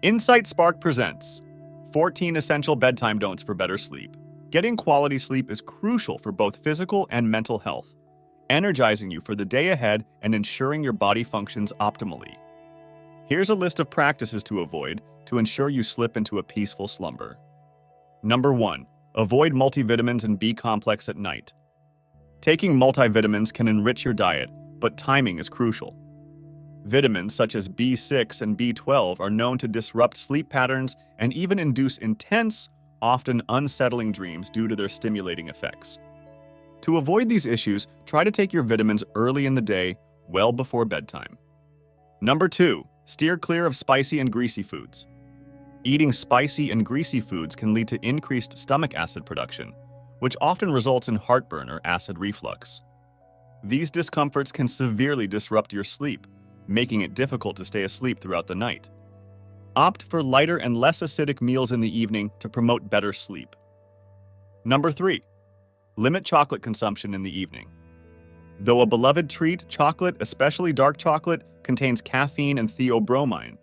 Insight Spark presents 14 Essential Bedtime Don'ts for Better Sleep. Getting quality sleep is crucial for both physical and mental health, energizing you for the day ahead and ensuring your body functions optimally. Here's a list of practices to avoid to ensure you slip into a peaceful slumber. Number 1. Avoid multivitamins and B-complex at night. Taking multivitamins can enrich your diet, but timing is crucial. Vitamins such as B6 and B12 are known to disrupt sleep patterns and even induce intense, often unsettling dreams due to their stimulating effects. To avoid these issues, try to take your vitamins early in the day, well before bedtime. Number 2. Steer clear of spicy and greasy foods. Eating spicy and greasy foods can lead to increased stomach acid production, which often results in heartburn or acid reflux. These discomforts can severely disrupt your sleep, making it difficult to stay asleep throughout the night. Opt for lighter and less acidic meals in the evening to promote better sleep. Number 3. Limit chocolate consumption in the evening. Though a beloved treat, chocolate, especially dark chocolate, contains caffeine and theobromine,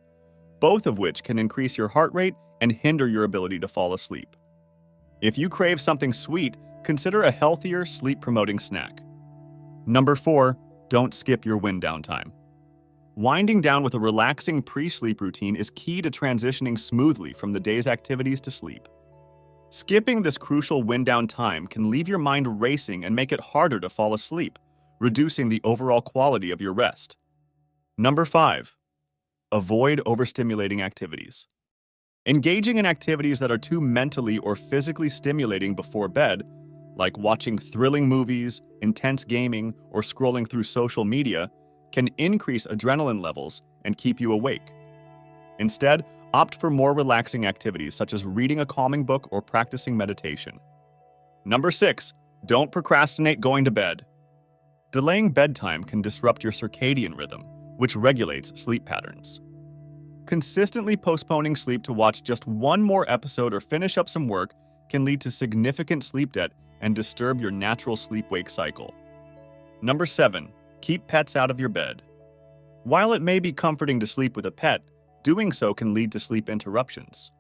both of which can increase your heart rate and hinder your ability to fall asleep. If you crave something sweet, consider a healthier, sleep-promoting snack. Number 4. Don't skip your wind-down time. Winding down with a relaxing pre-sleep routine is key to transitioning smoothly from the day's activities to sleep. Skipping this crucial wind-down time can leave your mind racing and make it harder to fall asleep, reducing the overall quality of your rest. Number 5. Avoid overstimulating activities. Engaging in activities that are too mentally or physically stimulating before bed, like watching thrilling movies, intense gaming, or scrolling through social media, can increase adrenaline levels and keep you awake. Instead, opt for more relaxing activities such as reading a calming book or practicing meditation. Number 6. Don't procrastinate going to bed. Delaying bedtime can disrupt your circadian rhythm, which regulates sleep patterns. Consistently postponing sleep to watch just one more episode or finish up some work can lead to significant sleep debt and disturb your natural sleep-wake cycle. Number 7. Keep pets out of your bed. While it may be comforting to sleep with a pet, doing so can lead to sleep interruptions.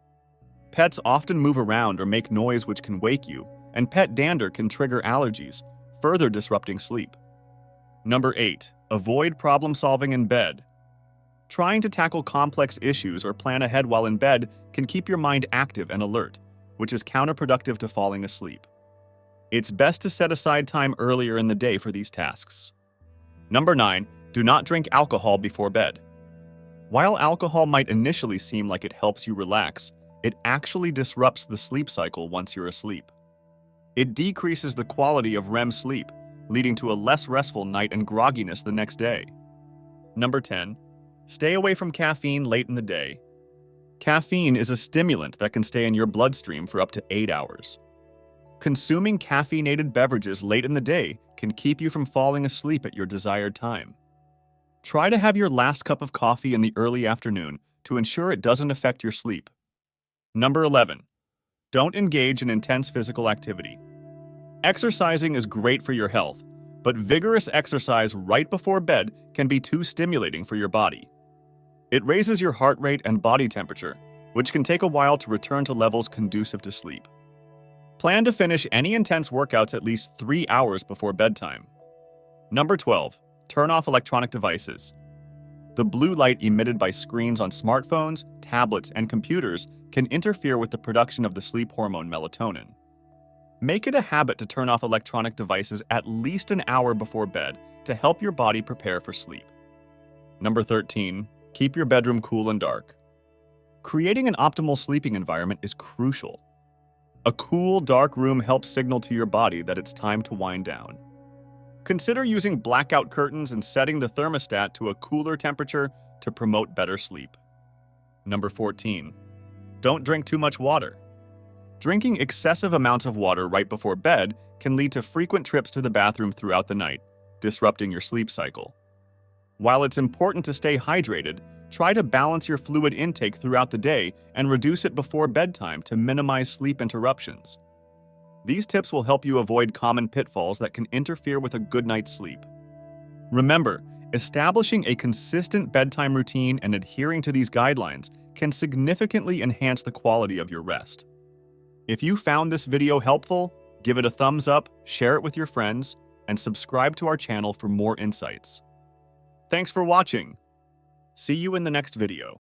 Pets often move around or make noise which can wake you, and pet dander can trigger allergies, further disrupting sleep. Number 8. Avoid problem-solving in bed. Trying to tackle complex issues or plan ahead while in bed can keep your mind active and alert, which is counterproductive to falling asleep. It's best to set aside time earlier in the day for these tasks. Number 9. Do not drink alcohol before bed. While alcohol might initially seem like it helps you relax, it actually disrupts the sleep cycle once you're asleep. It decreases the quality of REM sleep, leading to a less restful night and grogginess the next day. Number 10. Stay away from caffeine late in the day. Caffeine is a stimulant that can stay in your bloodstream for up to 8 hours. Consuming caffeinated beverages late in the day can keep you from falling asleep at your desired time. Try to have your last cup of coffee in the early afternoon to ensure it doesn't affect your sleep. Number 11. Don't engage in intense physical activity. Exercising is great for your health, but vigorous exercise right before bed can be too stimulating for your body. It raises your heart rate and body temperature, which can take a while to return to levels conducive to sleep. Plan to finish any intense workouts at least 3 hours before bedtime. Number 12. Turn off electronic devices. The blue light emitted by screens on smartphones, tablets, and computers can interfere with the production of the sleep hormone melatonin. Make it a habit to turn off electronic devices at least an hour before bed to help your body prepare for sleep. Number 13. Keep your bedroom cool and dark. Creating an optimal sleeping environment is crucial. A cool, dark room helps signal to your body that it's time to wind down. Consider using blackout curtains and setting the thermostat to a cooler temperature to promote better sleep. Number 14. Don't drink too much water. Drinking excessive amounts of water right before bed can lead to frequent trips to the bathroom throughout the night, disrupting your sleep cycle. While it's important to stay hydrated, try to balance your fluid intake throughout the day and reduce it before bedtime to minimize sleep interruptions. These tips will help you avoid common pitfalls that can interfere with a good night's sleep. Remember, establishing a consistent bedtime routine and adhering to these guidelines can significantly enhance the quality of your rest. If you found this video helpful, give it a thumbs up, share it with your friends, and subscribe to our channel for more insights. Thanks for watching. See you in the next video.